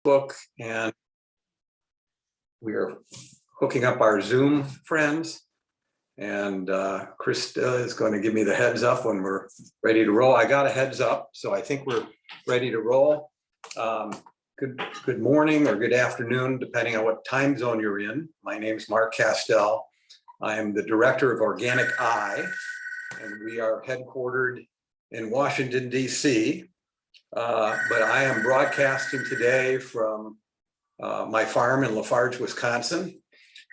book, and we are hooking up our Zoom friends. And Krista is going to give me the heads up when we're ready to roll. I got a heads up, so I think we're ready to roll. Good morning or good afternoon, depending on what time zone you're in. My name is Mark Kastel. I am the director of OrganicEye, and we are headquartered in Washington, D.C. But I am broadcasting today from my farm in Lafarge, Wisconsin.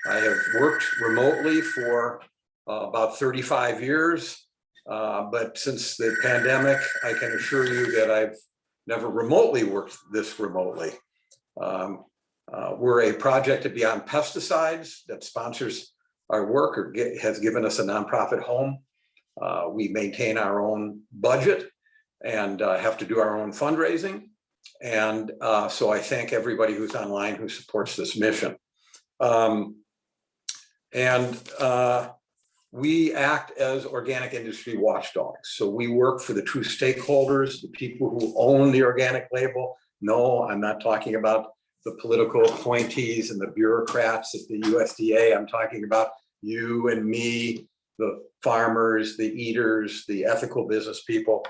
I have worked remotely for about 35 years, but since the pandemic, I can assure you that I've never remotely worked this remotely. We're a project at Beyond Pesticides that sponsors our work or has given us a nonprofit home. We maintain our own budget and have to do our own fundraising. And so I thank everybody who's online who supports this mission. We act as organic industry watchdogs. So we work for the true stakeholders, the people who own the organic label. No, I'm not talking about the political appointees and the bureaucrats at the USDA. I'm talking about you and me, the farmers, the eaters, the ethical business people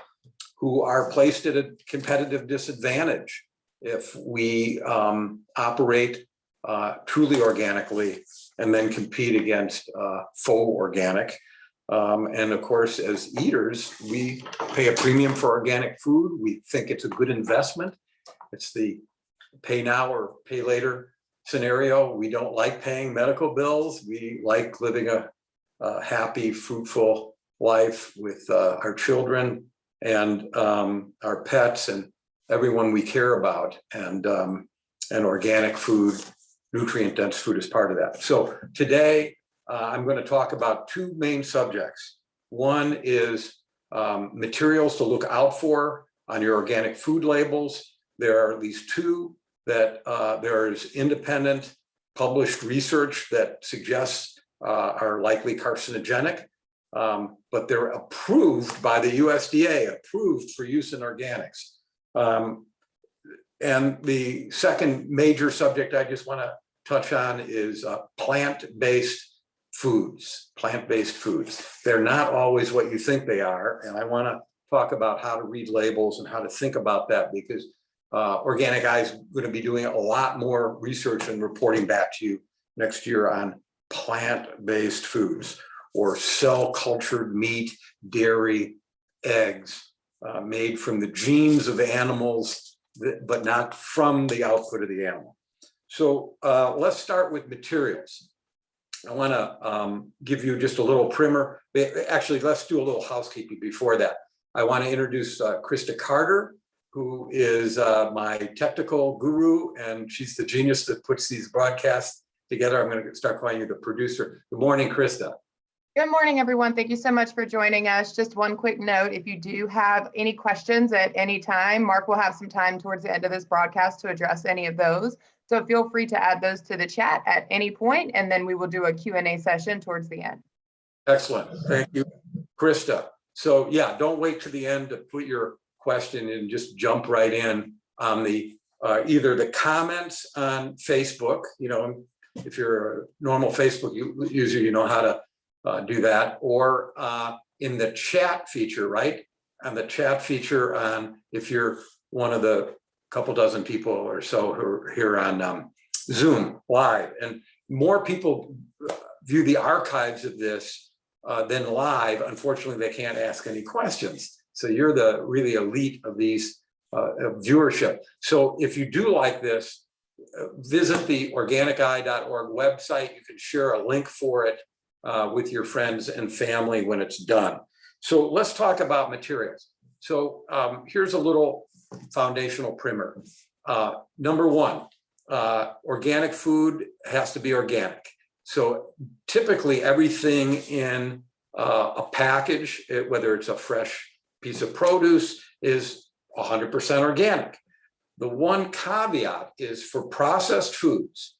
who are placed at a competitive disadvantage if we operate truly organically and then compete against faux organic. And of course, as eaters, we pay a premium for organic food. We think it's a good investment. It's the pay now or pay later scenario. We don't like paying medical bills. We like living a happy, fruitful life with our children and our pets and everyone we care about. And organic food, nutrient-dense food is part of that. So today, I'm going to talk about two main subjects. One is materials to look out for on your organic food labels. There are at least two that there's independent published research that suggests are likely carcinogenic, but they're approved by the USDA, approved for use in organics. And the second major subject I just want to touch on is plant-based foods, plant-based foods. They're not always what you think they are. And I want to talk about how to read labels and how to think about that, because OrganicEye is going to be doing a lot more research and reporting back to you next year on plant-based foods or cell-cultured meat, dairy, eggs made from the genes of animals, but not from the output of the animal. So let's start with materials. I want to give you just a little primer. Actually, let's do a little housekeeping before that. I want to introduce Krista Carter, who is my technical guru, and she's the genius that puts these broadcasts together. I'm going to start calling you the producer. Good morning, Krista. Good morning, everyone. Thank you so much for joining us. Just one quick note, if you do have any questions at any time, Mark will have some time towards the end of this broadcast to address any of those. So feel free to add those to the chat at any point, and then we will do a Q&A session towards the end. Excellent. Thank you, Krista. So yeah, don't wait to the end to put your question and just jump right in on the either the comments on Facebook. You know, if you're a normal Facebook user, you know how to do that, or in the chat feature, right? And the chat feature on, if you're one of the couple dozen people or so who are here on Zoom live, and more people view the archives of this than live. Unfortunately, they can't ask any questions. So you're the really elite of these viewership. So if you do like this, visit the organiceye.org website. You can share a link for it with your friends and family when it's done. So let's talk about materials. So here's a little foundational primer. Number one, organic food has to be organic. So typically everything in a package, whether it's a fresh piece of produce, is 100% organic. The one caveat is for processed foods.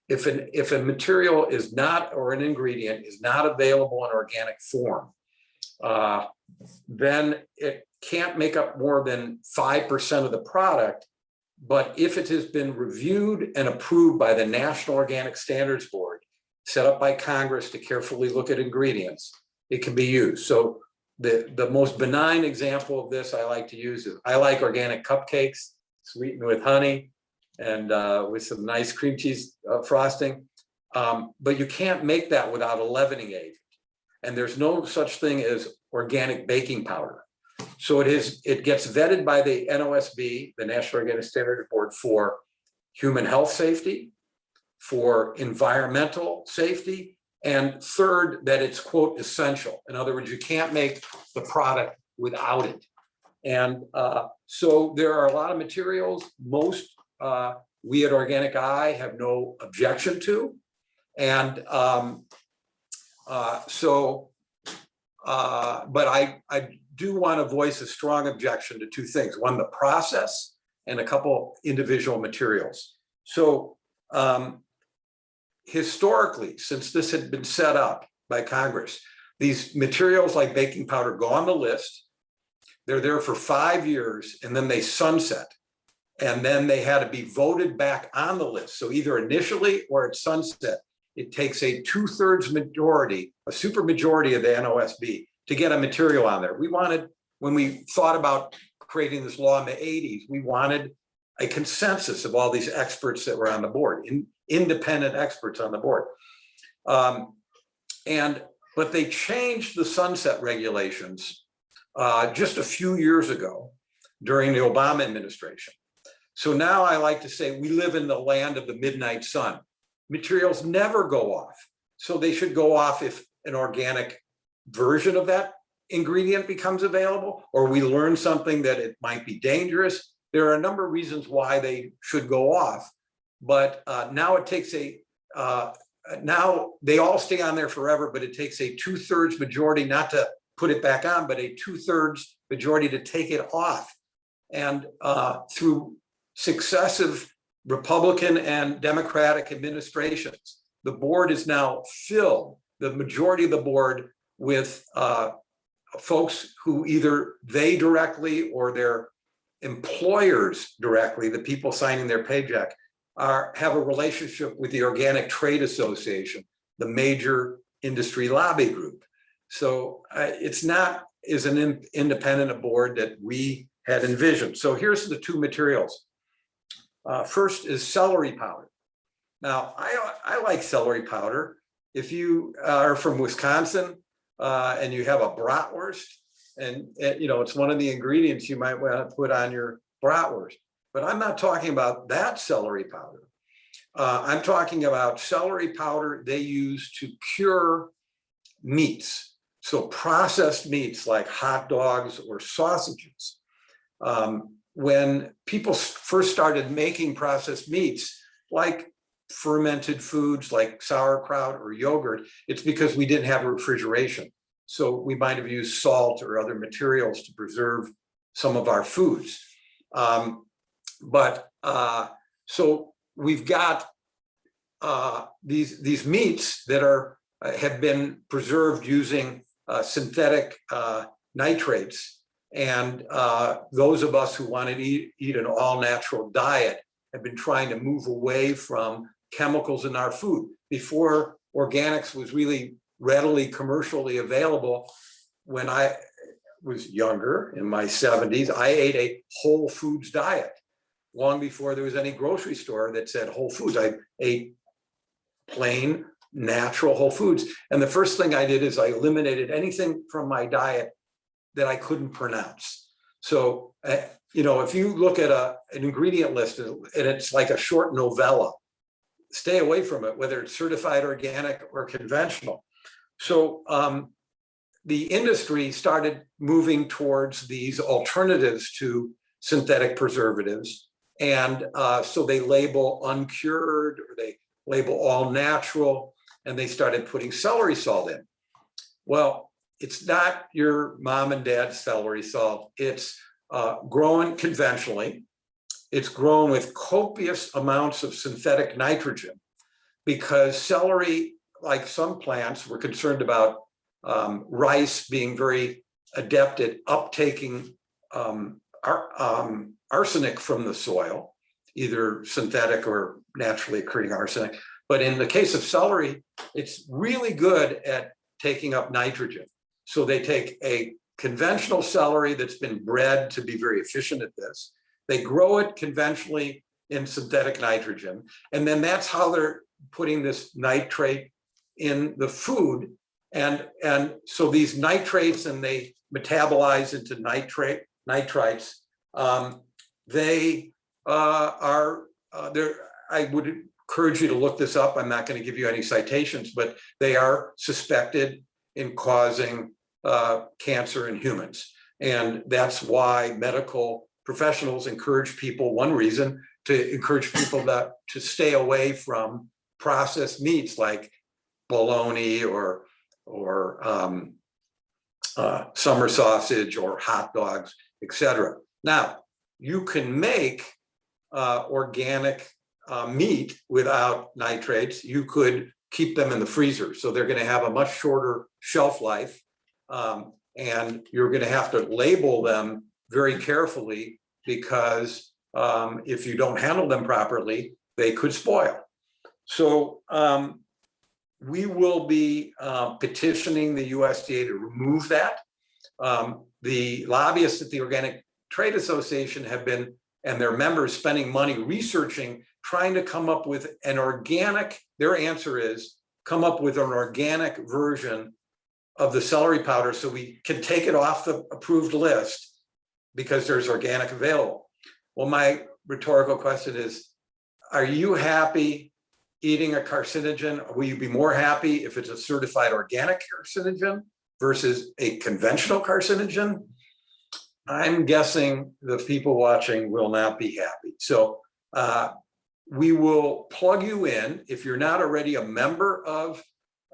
If a material is not, or an ingredient is not available in organic form, then it can't make up more than 5% of the product But if it has been reviewed and approved by the National Organic Standards Board, set up by Congress to carefully look at ingredients, it can be used. So the most benign example of this I like to use is I like organic cupcakes sweetened with honey and with some nice cream cheese frosting. But you can't make that without a leavening agent. And there's no such thing as organic baking powder. So it gets vetted by the NOSB, the National Organic Standards Board, for human health safety, for environmental safety, and third, that it's, quote, essential. In other words, you can't make the product without it. And so there are a lot of materials, most we at OrganicEye have no objection to. And but I do want to voice a strong objection to two things. One, the process, and a couple individual materials. So historically, since this had been set up by Congress, these materials like baking powder go on the list. They're there for 5 years and then they sunset. And then they had to be voted back on the list. So either initially or at sunset, it takes a 2/3 majority, a super majority of the NOSB to get a material on there. We wanted, when we thought about creating this law in the 80s, we wanted a consensus of all these experts that were on the board, independent experts on the board. But they changed the sunset regulations just a few years ago during the Obama administration. So now I like to say we live in the land of the midnight sun. Materials never go off. So they should go off if an organic version of that ingredient becomes available, or we learn something that it might be dangerous. There are a number of reasons why they should go off, but now it takes now they all stay on there forever, but it takes a 2/3 majority not to put it back on, but a 2/3 majority to take it off. And through successive Republican and Democratic administrations, the board is now filled, the majority of the board, with folks who either they directly or their employers directly, the people signing their paycheck, have a relationship with the Organic Trade Association, the major industry lobby group. So it's not as an independent board that we had envisioned. So here's the two materials. First is celery powder. Now, I like celery powder. If you are from Wisconsin and you have a bratwurst, and it's one of the ingredients you might want to put on your bratwurst. But I'm not talking about that celery powder. I'm talking about celery powder they use to cure meats. So processed meats like hot dogs or sausages. When people first started making processed meats, like fermented foods like sauerkraut or yogurt, it's because we didn't have refrigeration. So we might have used salt or other materials to preserve some of our foods. So we've got these meats that have been preserved using synthetic nitrates. And those of us who want to eat an all-natural diet have been trying to move away from chemicals in our food. Before organics was really readily commercially available, when I was younger, in my 70s, I ate a whole foods diet. Long before there was any grocery store that said whole foods, I ate plain, natural whole foods. And the first thing I did is I eliminated anything from my diet that I couldn't pronounce. So, if you look at an ingredient list and it's like a short novella, stay away from it, whether it's certified organic or conventional. So the industry started moving towards these alternatives to synthetic preservatives. And so they label uncured, or they label all natural, and they started putting celery salt in. Well, it's not your mom and dad's celery salt. It's grown conventionally. It's grown with copious amounts of synthetic nitrogen, because celery, like some plants, were concerned about rice being very adept at uptaking arsenic from the soil. either synthetic or naturally occurring arsenic. But in the case of celery, it's really good at taking up nitrogen. So they take a conventional celery that's been bred to be very efficient at this. They grow it conventionally in synthetic nitrogen. And then that's how they're putting this nitrate in the food. And so these nitrates, and they metabolize into nitrites. They are there. I would encourage you to look this up. I'm not going to give you any citations, but they are suspected in causing cancer in humans. And that's why medical professionals encourage people, one reason to encourage people to stay away from processed meats like bologna or summer sausage or hot dogs, etc. Now, you can make organic meat without nitrates. You could keep them in the freezer, so they're going to have a much shorter shelf life, and you're going to have to label them very carefully because if you don't handle them properly, they could spoil. So we will be petitioning the USDA to remove that. The lobbyists at the Organic Trade Association have been, and their members, spending money researching, trying to come up with an organic, their answer is come up with an organic version of the celery powder so we can take it off the approved list because there's organic available. Well, my rhetorical question is, are you happy eating a carcinogen? Will you be more happy if it's a certified organic carcinogen versus a conventional carcinogen? I'm guessing the people watching will not be happy. So we will plug you in. If you're not already a member of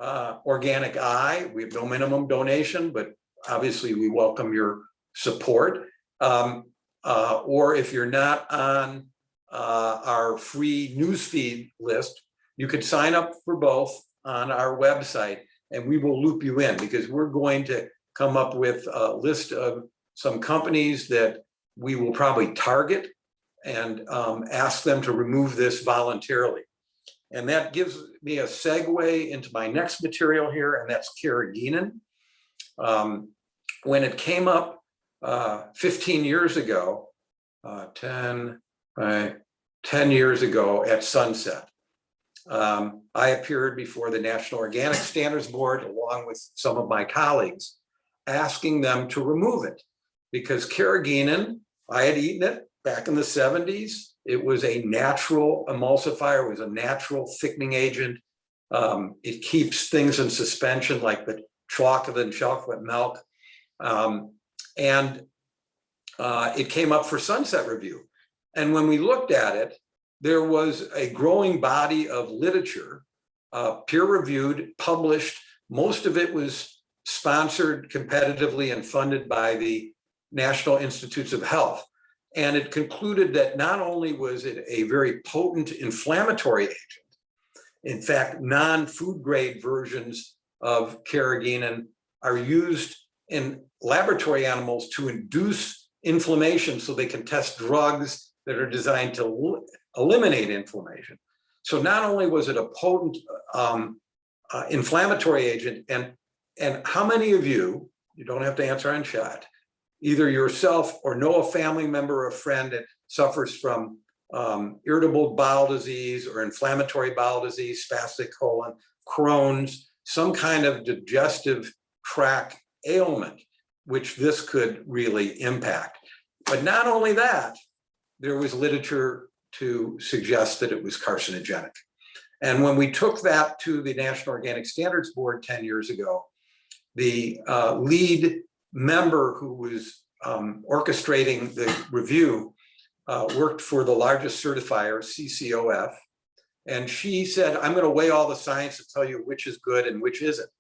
OrganicEye, we have no minimum donation, but obviously we welcome your support. Or if you're not on our free newsfeed list, you could sign up for both on our website and we will loop you in, because we're going to come up with a list of some companies that we will probably target and ask them to remove this voluntarily. And that gives me a segue into my next material here, and that's Carrageenan. When it came up 15 years ago, 10 years ago at Sunset, I appeared before the National Organic Standards Board along with some of my colleagues, asking them to remove it because Carrageenan, I had eaten it back in the 70s. It was a natural emulsifier, it was a natural thickening agent. It keeps things in suspension like the chocolate and chocolate milk. It came up for Sunset Review. And when we looked at it, there was a growing body of literature, peer-reviewed, published. Most of it was sponsored competitively and funded by the National Institutes of Health. And it concluded that not only was it a very potent inflammatory agent, in fact, non-food grade versions of Carrageenan are used in laboratory animals to induce inflammation so they can test drugs that are designed to eliminate inflammation. So not only was it a potent inflammatory agent, and how many of you don't have to answer on shot, either yourself or know a family member or a friend that suffers from irritable bowel disease or inflammatory bowel disease, spastic colon, Crohn's, some kind of digestive tract ailment, which this could really impact. But not only that, there was literature to suggest that it was carcinogenic. And when we took that to the National Organic Standards Board 10 years ago, the lead member who was orchestrating the review worked for the largest certifier, CCOF. And she said, I'm going to weigh all the science to tell you which is good and which isn't.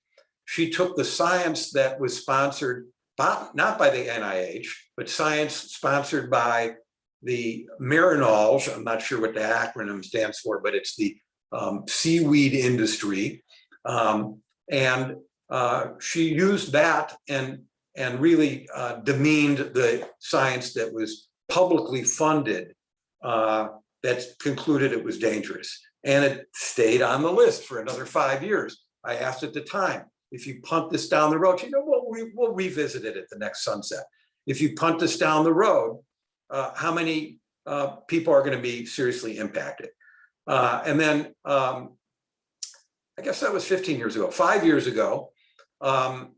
She took the science that was sponsored, not by the NIH, but science sponsored by the Marinol, I'm not sure what the acronym stands for, but it's the seaweed industry. She used that and really demeaned the science that was publicly funded that concluded it was dangerous. And it stayed on the list for another 5 years. I asked at the time, if you punt this down the road, we'll revisit it at the next sunset. If you punt this down the road, how many people are going to be seriously impacted? And then I guess that was 15 years ago. 5 years ago, 10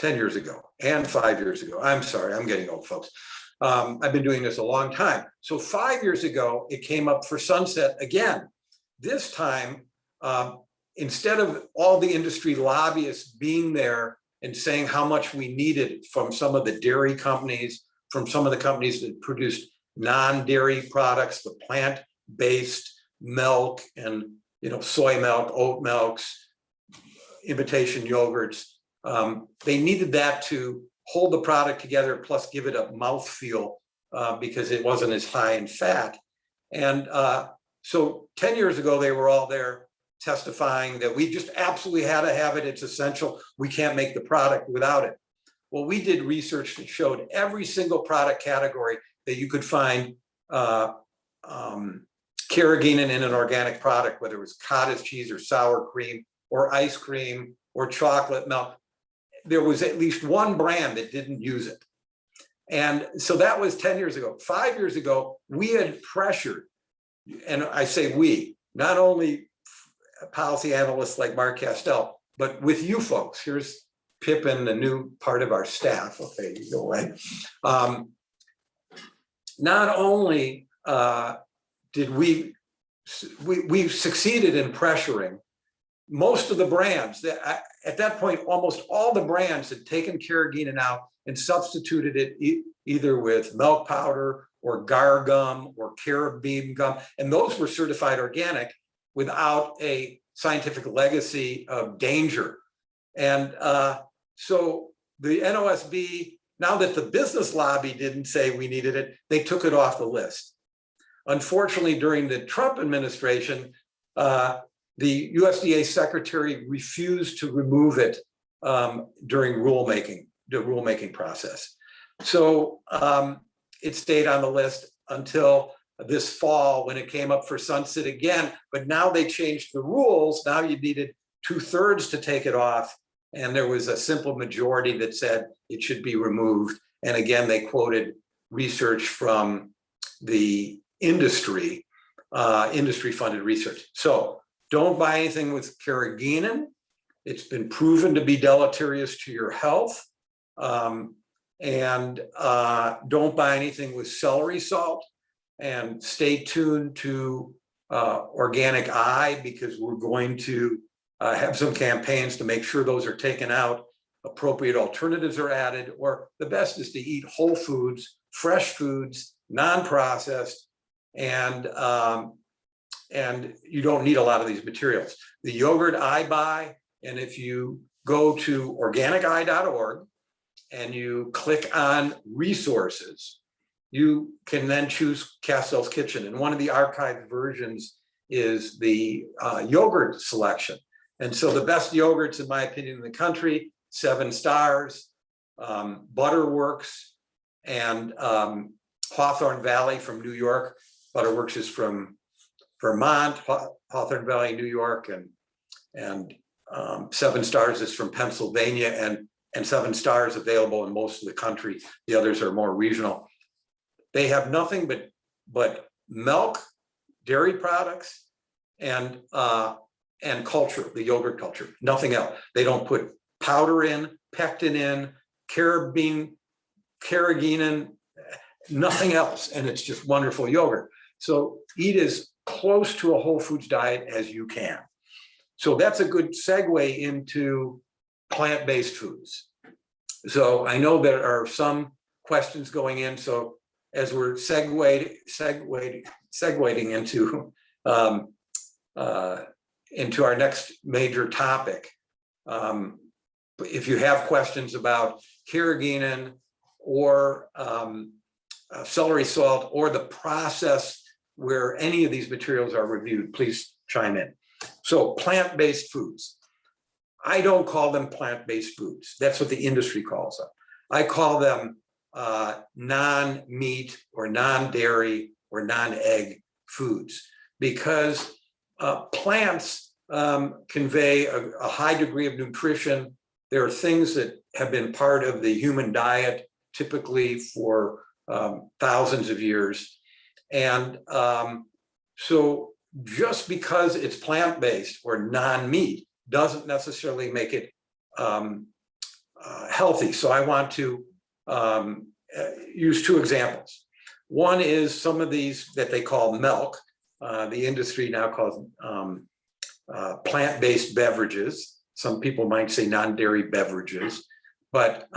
years ago, and 5 years ago. I'm sorry, I'm getting old, folks. I've been doing this a long time. So 5 years ago, it came up for sunset again. This time, instead of all the industry lobbyists being there and saying how much we needed from some of the dairy companies, from some of the companies that produced non-dairy products, the plant-based milk and soy milk, oat milks, imitation yogurts, they needed that to hold the product together, plus give it a mouthfeel because it wasn't as high in fat. And so 10 years ago, they were all there testifying that we just absolutely had to have it. It's essential. We can't make the product without it. Well, we did research that showed every single product category that you could find Carrageenan in an organic product, whether it was cottage cheese or sour cream or ice cream or chocolate milk. There was at least one brand that didn't use it. And so that was 10 years ago. 5 years ago, we had pressured, and I say we, not only policy analysts like Mark Kastel, but with you folks. Here's Pippin, the new part of our staff. Okay, you go away. Not only did we succeeded in pressuring most of the brands. At that point, almost all the brands had taken Carrageenan out and substituted it either with milk powder or gar gum or carabine gum. And those were certified organic without a scientific legacy of danger. And so the NOSB, now that the business lobby didn't say we needed it, they took it off the list. Unfortunately, during the Trump administration, the USDA secretary refused to remove it during the rulemaking process. So it stayed on the list until this fall when it came up for sunset again. But now they changed the rules. Now you needed 2/3 to take it off. And there was a simple majority that said it should be removed. And again, they quoted research from the industry, industry-funded research. So don't buy anything with Carrageenan. It's been proven to be deleterious to your health. And don't buy anything with celery salt. And stay tuned to OrganicEye, because we're going to have some campaigns to make sure those are taken out, appropriate alternatives are added, or the best is to eat whole foods, fresh foods, non-processed, and you don't need a lot of these materials. The yogurt I buy, and if you go to organiceye.org and you click on resources, you can then choose Kastel's Kitchen. And one of the archived versions is the yogurt selection. And so the best yogurts, in my opinion, in the country, 7 Stars, Butterworks, and Hawthorne Valley from New York. Butterworks is from Vermont, Hawthorne Valley, New York, and 7 Stars is from Pennsylvania, and 7 Stars available in most of the country. The others are more regional. They have nothing but milk, dairy products, and culture, the yogurt culture, nothing else. They don't put powder in, pectin in, Carrageenan, nothing else. And it's just wonderful yogurt. So eat as close to a whole foods diet as you can. So that's a good segue into plant-based foods. So I know there are some questions going in. So as we're segueing into our next major topic, if you have questions about Carrageenan or celery salt or the process where any of these materials are reviewed, please chime in. So plant-based foods. I don't call them plant-based foods. That's what the industry calls them. I call them non-meat or non-dairy or non-egg foods, because plants convey a high degree of nutrition. There are things that have been part of the human diet typically for thousands of years. And so just because it's plant-based or non-meat doesn't necessarily make it healthy. So I want to use two examples. One is some of these that they call milk. The industry now calls plant-based beverages. Some people might say non-dairy beverages, but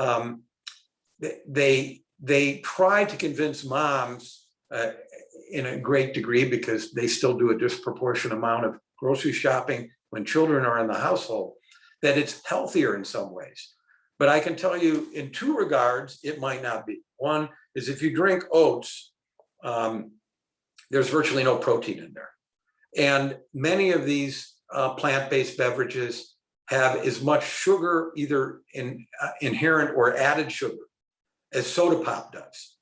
they try to convince moms in a great degree, because they still do a disproportionate amount of grocery shopping when children are in the household, that it's healthier in some ways. But I can tell you in two regards, it might not be. One is if you drink oats, there's virtually no protein in there. And many of these plant-based beverages have as much sugar, either inherent or added sugar, as soda pop does.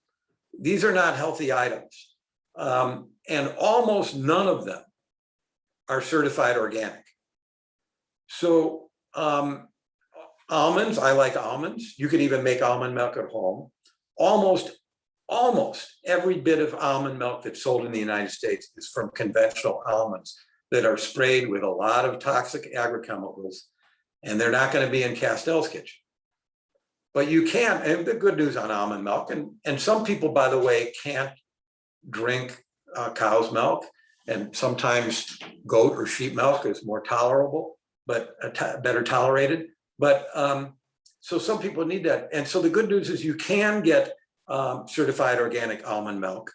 These are not healthy items. And almost none of them are certified organic. So almonds, I like almonds. You can even make almond milk at home. Almost every bit of almond milk that's sold in the United States is from conventional almonds that are sprayed with a lot of toxic agrochemicals, and they're not going to be in Kastel's kitchen. But you can, and the good news on almond milk, and some people, by the way, can't drink cow's milk, and sometimes goat or sheep milk is more tolerable, but better tolerated. But so some people need that. And so the good news is you can get certified organic almond milk.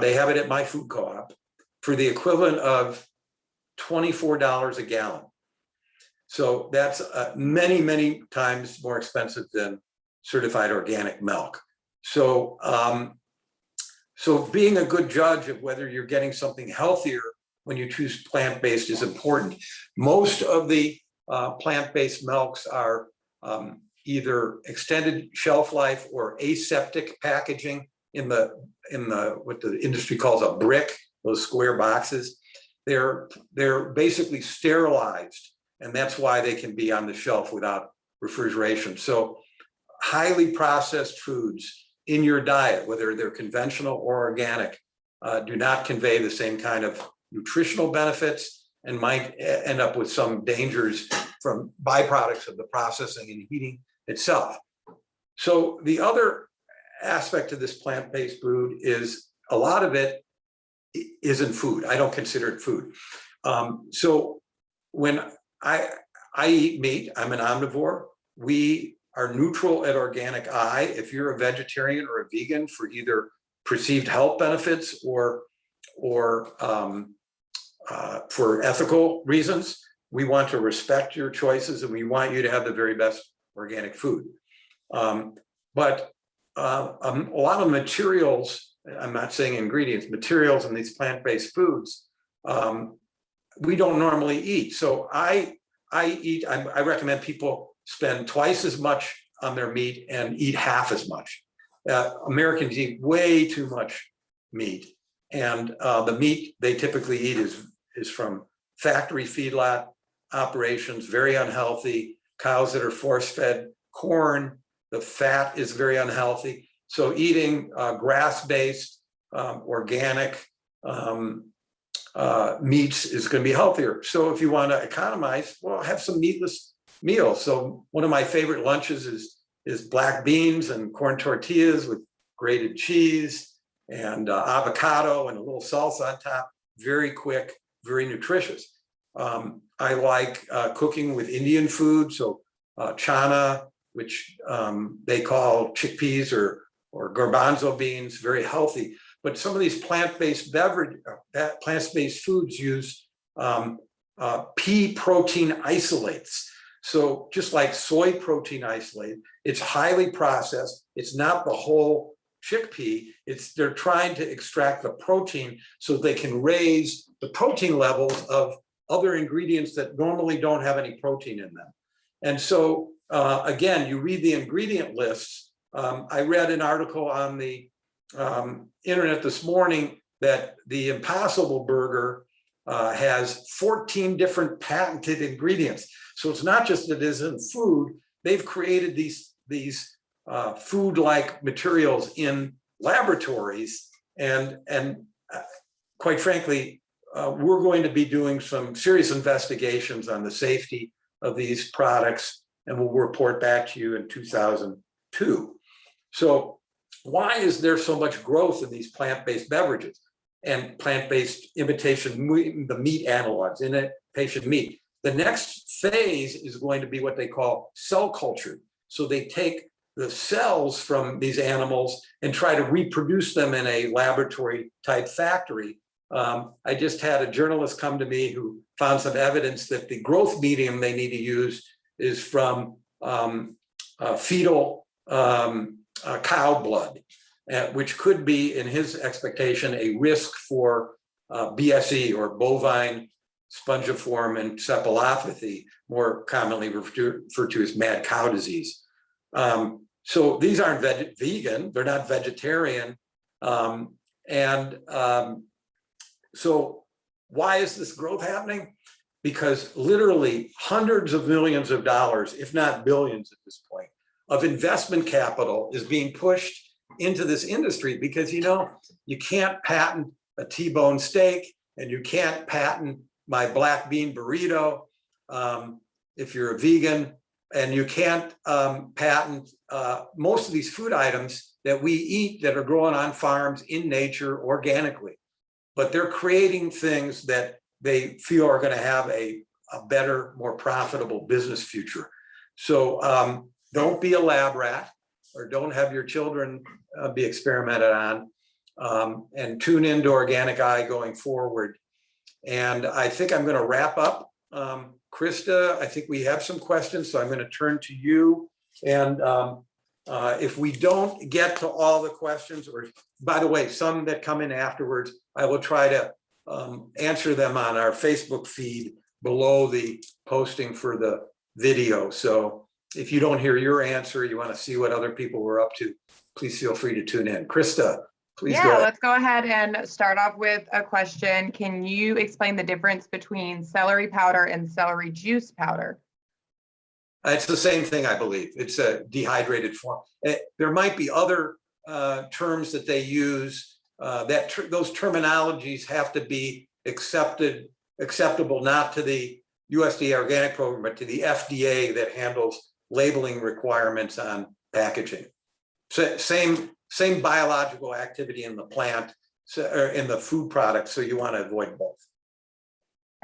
They have it at my food co-op for the equivalent of $24 a gallon. So that's many, many times more expensive than certified organic milk. So, so being a good judge of whether you're getting something healthier when you choose plant-based is important. Most of the plant-based milks are either extended shelf life or aseptic packaging in the what the industry calls a brick, those square boxes. They're basically sterilized, and that's why they can be on the shelf without refrigeration. So highly processed foods in your diet, whether they're conventional or organic, do not convey the same kind of nutritional benefits and might end up with some dangers from byproducts of the processing and heating itself. So the other aspect of this plant-based food is a lot of it isn't food. I don't consider it food. So when I eat meat, I'm an omnivore. We are neutral at OrganicEye. If you're a vegetarian or a vegan for either perceived health benefits or for ethical reasons, we want to respect your choices, and we want you to have the very best organic food. But a lot of materials, I'm not saying ingredients, materials in these plant-based foods, we don't normally eat. So I recommend people spend twice as much on their meat and eat half as much. Americans eat way too much meat, and the meat they typically eat is from factory feedlot operations, very unhealthy. Cows that are force-fed corn, the fat is very unhealthy. So eating grass-based, organic meats is going to be healthier. So if you want to economize, well, have some meatless meals. So one of my favorite lunches is black beans and corn tortillas with grated cheese and avocado and a little salsa on top. Very quick, very nutritious. I like cooking with Indian food, so chana, which they call chickpeas or garbanzo beans, very healthy. But some of these plant-based plant-based foods use pea protein isolates. So just like soy protein isolate, it's highly processed. It's not the whole chickpea. They're trying to extract the protein so they can raise the protein levels of other ingredients that normally don't have any protein in them. And so again, you read the ingredient lists I read an article on the internet this morning that the Impossible Burger has 14 different patented ingredients. So it's not just that it isn't food. They've created these food-like materials in laboratories, and quite frankly, we're going to be doing some serious investigations on the safety of these products, and we'll report back to you in 2002. So why is there so much growth in these plant-based beverages and plant-based imitation, the meat analogs, imitation meat? The next phase is going to be what they call cell culture. So they take the cells from these animals and try to reproduce them in a laboratory type factory. I just had a journalist come to me who found some evidence that the growth medium they need to use is from fetal cow blood, which could be, in his expectation, a risk for BSE, or bovine spongiform encephalopathy, more commonly referred to as mad cow disease. So these aren't vegan, they're not vegetarian. So why is this growth happening? Because literally hundreds of millions of dollars, if not billions at this point, of investment capital is being pushed into this industry, because you can't patent a T-bone steak, and you can't patent my black bean burrito if you're a vegan, and you can't patent most of these food items that we eat that are grown on farms in nature organically. But they're creating things that they feel are going to have a better, more profitable business future. So don't be a lab rat, or don't have your children be experimented on, and tune into OrganicEye going forward. And I think I'm going to wrap up. Krista, I think we have some questions, so I'm going to turn to you. And if we don't get to all the questions, or by the way, some that come in afterwards, I will try to answer them on our Facebook feed below the posting for the video. So if you don't hear your answer, you want to see what other people were up to, please feel free to tune in. Krista, please go ahead. Let's go ahead and start off with a question. Can you explain the difference between celery powder and celery juice powder? It's the same thing, I believe. It's a dehydrated form. There might be other terms that they use. Those terminologies have to be acceptable not to the USDA Organic program, but to the FDA that handles labeling requirements on packaging. So same biological activity in the plant, or in the food product, so you want to avoid both.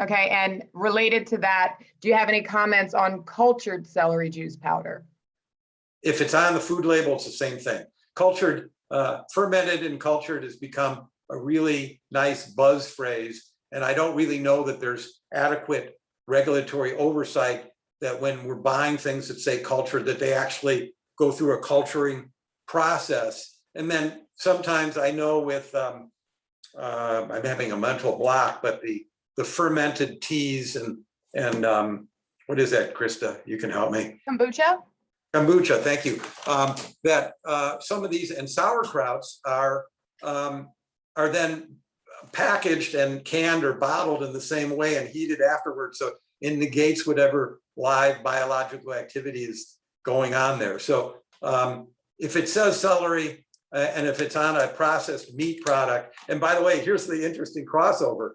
Okay, and related to that, do you have any comments on cultured celery juice powder? If it's on the food label, it's the same thing. Cultured, fermented and cultured has become a really nice buzz phrase, and I don't really know that there's adequate regulatory oversight that when we're buying things that say cultured, that they actually go through a culturing process. And then sometimes I know with, I'm having a mental block, but the fermented teas and what is that, Krista? You can help me. Kombucha? Kombucha, thank you. That some of these, and sauerkrauts are then packaged and canned or bottled in the same way and heated afterwards. So it negates whatever live biological activity is going on there. So if it says celery, and if it's on a processed meat product, and by the way, here's the interesting crossover.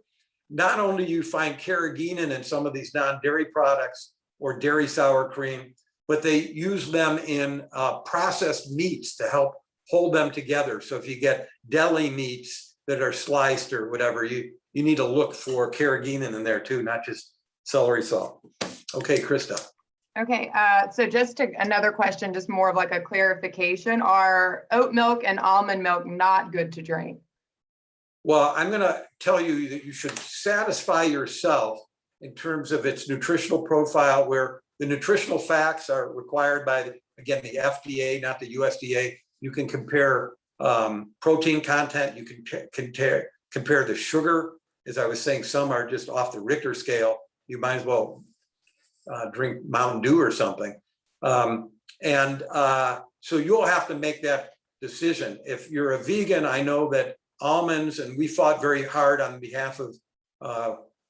Not only do you find Carrageenan in some of these non-dairy products or dairy sour cream, but they use them in processed meats to help hold them together. So if you get deli meats that are sliced or whatever, you need to look for Carrageenan in there too, not just celery salt. Okay, Krista. Okay, so just another question, just more of like a clarification. Are oat milk and almond milk not good to drink? Well, I'm going to tell you that you should satisfy yourself in terms of its nutritional profile, where the nutritional facts are required by, again, the FDA, not the USDA. You can compare protein content. You can compare the sugar. As I was saying, some are just off the Richter scale. You might as well drink Mountain Dew or something. So you'll have to make that decision. If you're a vegan, I know that almonds, and we fought very hard on behalf of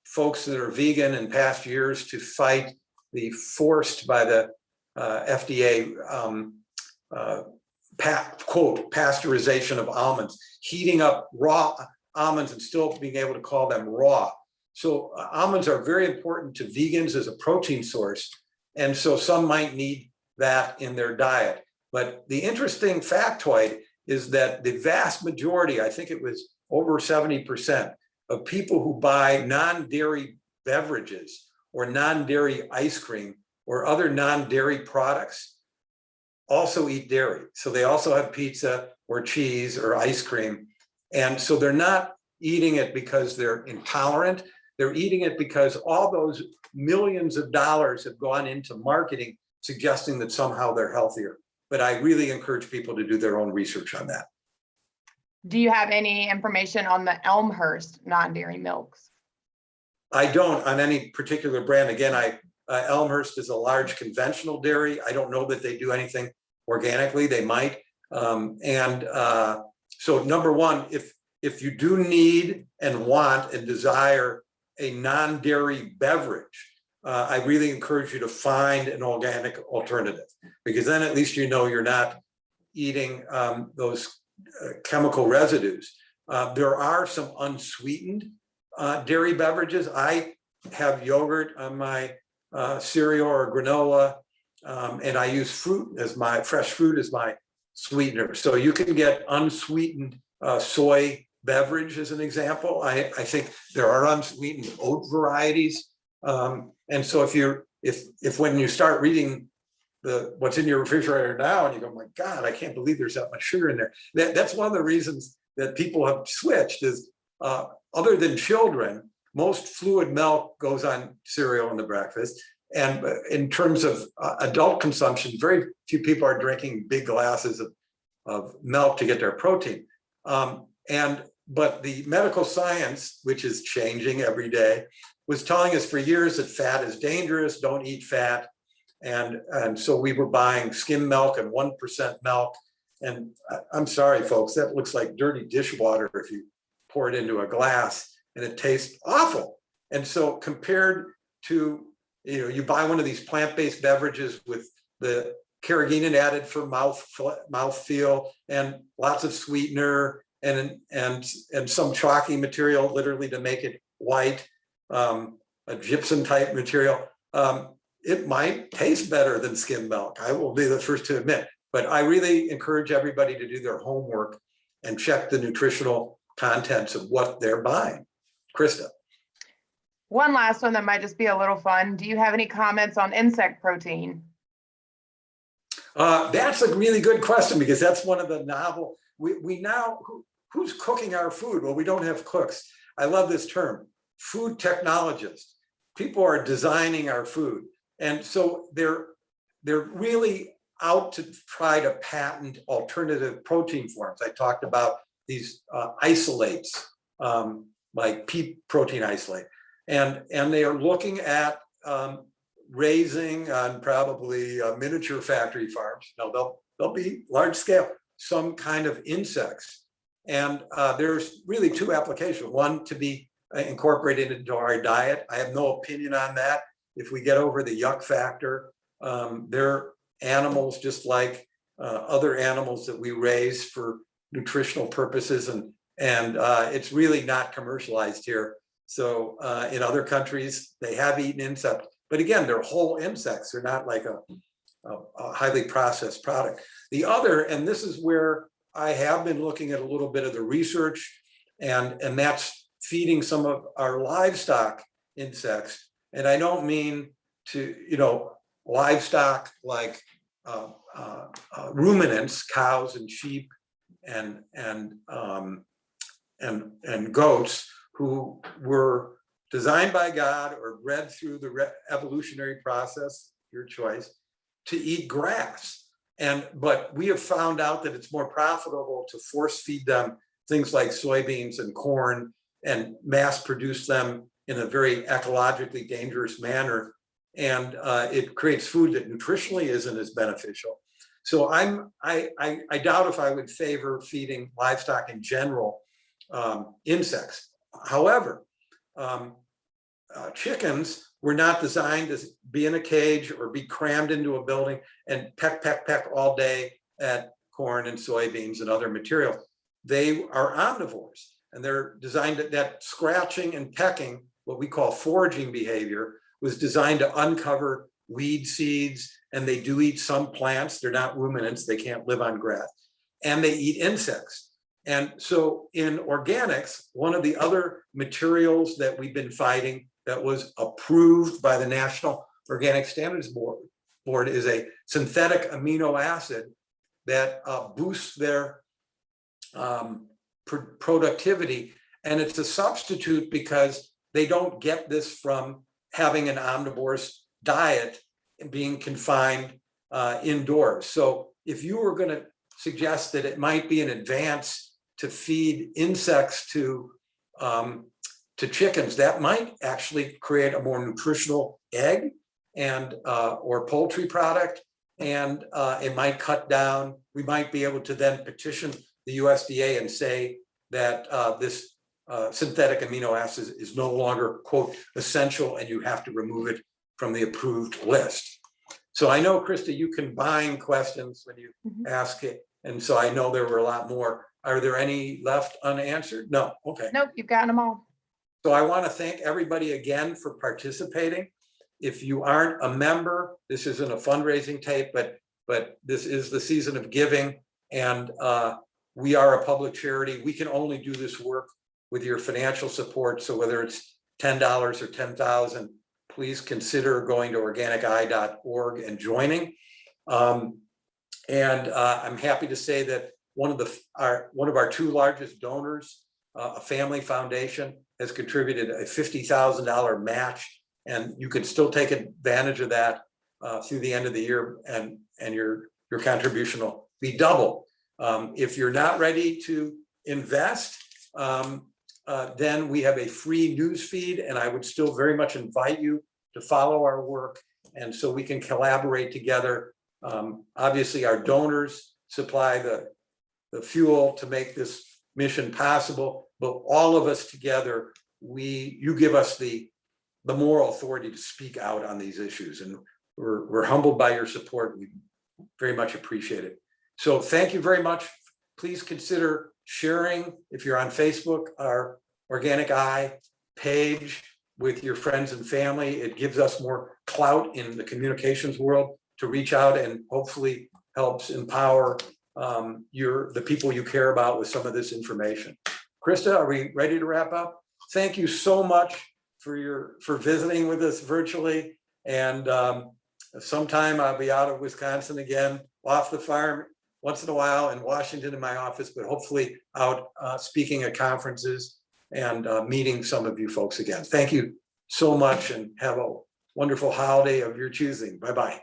folks that are vegan in past years to fight the forced by the FDA quote, pasteurization of almonds, heating up raw almonds and still being able to call them raw. So almonds are very important to vegans as a protein source. And so some might need that in their diet. But the interesting factoid is that the vast majority, I think it was over 70% of people who buy non-dairy beverages or non-dairy ice cream or other non-dairy products also eat dairy. So they also have pizza or cheese or ice cream. And so they're not eating it because they're intolerant. They're eating it because all those millions of dollars have gone into marketing, suggesting that somehow they're healthier. But I really encourage people to do their own research on that. Do you have any information on the Elmhurst non-dairy milks? I don't on any particular brand. Again, Elmhurst is a large conventional dairy. I don't know that they do anything organically. They might. So number one, if you do need and want and desire a non-dairy beverage, I really encourage you to find an organic alternative, because then at least you know you're not eating those chemical residues. There are some unsweetened dairy beverages. I have yogurt on my cereal or granola, and I use fresh fruit as my sweetener. So you can get unsweetened soy beverage as an example. I think there are unsweetened oat varieties. And so if when you start reading what's in your refrigerator now and you go, my God, I can't believe there's that much sugar in there. That's one of the reasons that people have switched is other than children, most fluid milk goes on cereal in the breakfast. And in terms of adult consumption, very few people are drinking big glasses of milk to get their protein. But the medical science, which is changing every day, was telling us for years that fat is dangerous, don't eat fat. And so we were buying skim milk and 1% milk. And I'm sorry, folks, that looks like dirty dishwater if you pour it into a glass, and it tastes awful. And so compared to, you buy one of these plant-based beverages with the Carrageenan added for mouthfeel and lots of sweetener and some chalky material literally to make it white, a gypsum type material. It might taste better than skim milk. I will be the first to admit, but I really encourage everybody to do their homework and check the nutritional contents of what they're buying. Krista. One last one that might just be a little fun. Do you have any comments on insect protein? That's a really good question, because that's one of the novel, we now, who's cooking our food? Well, we don't have cooks. I love this term, food technologists. People are designing our food. And so they're really out to try to patent alternative protein forms. I talked about these isolates, like pea protein isolate. And they are looking at raising on probably miniature factory farms. No, they'll be large scale, some kind of insects. And there's really two applications. One, to be incorporated into our diet. I have no opinion on that. If we get over the yuck factor, they're animals just like other animals that we raise for nutritional purposes. And it's really not commercialized here. So in other countries, they have eaten insects. But again, they're whole insects. They're not like a highly processed product. The other, and this is where I have been looking at a little bit of the research, and that's feeding some of our livestock insects. And I don't mean to, livestock like ruminants, cows and sheep and goats, who were designed by God or bred through the evolutionary process, your choice, to eat grass. But we have found out that it's more profitable to force feed them things like soybeans and corn and mass produce them in a very ecologically dangerous manner. And it creates food that nutritionally isn't as beneficial. So I doubt if I would favor feeding livestock in general insects. However, chickens were not designed to be in a cage or be crammed into a building and peck all day at corn and soybeans and other materials. They are omnivores, and they're designed that scratching and pecking, what we call foraging behavior, was designed to uncover weed seeds, and they do eat some plants. They're not ruminants, they can't live on grass, and they eat insects. And so in organics, one of the other materials that we've been fighting that was approved by the National Organic Standards Board is a synthetic amino acid that boosts their productivity. And it's a substitute because they don't get this from having an omnivorous diet and being confined indoors. So if you were going to suggest that it might be an advance to feed insects to chickens, that might actually create a more nutritional egg and or poultry product, and it might cut down. We might be able to then petition the USDA and say that this synthetic amino acid is no longer, quote, essential, and you have to remove it from the approved list. So I know, Krista, you combine questions when you ask it, and so I know there were a lot more. Are there any left unanswered? No. Okay. Nope, you've gotten them all. So I want to thank everybody again for participating. If you aren't a member, this isn't a fundraising tape, but this is the season of giving, and we are a public charity. We can only do this work with your financial support. So whether it's $10 or $10,000, please consider going to organiceye.org and joining. I'm happy to say that one of our two largest donors, a family foundation, has contributed a $50,000 match, and you can still take advantage of that through the end of the year, and your contribution will be double. If you're not ready to invest, then we have a free news feed, and I would still very much invite you to follow our work, and so we can collaborate together. Obviously, our donors supply the fuel to make this mission possible, but all of us together, you give us the moral authority to speak out on these issues, and we're humbled by your support. We very much appreciate it. So thank you very much. Please consider sharing, if you're on Facebook, our OrganicEye page with your friends and family. It gives us more clout in the communications world to reach out, and hopefully helps empower the people you care about with some of this information. Krista, are we ready to wrap up? Thank you so much for visiting with us virtually, and sometime I'll be out of Wisconsin again, off the farm once in a while, in Washington in my office, but hopefully out speaking at conferences and meeting some of you folks again. Thank you so much, and have a wonderful holiday of your choosing. Bye-bye.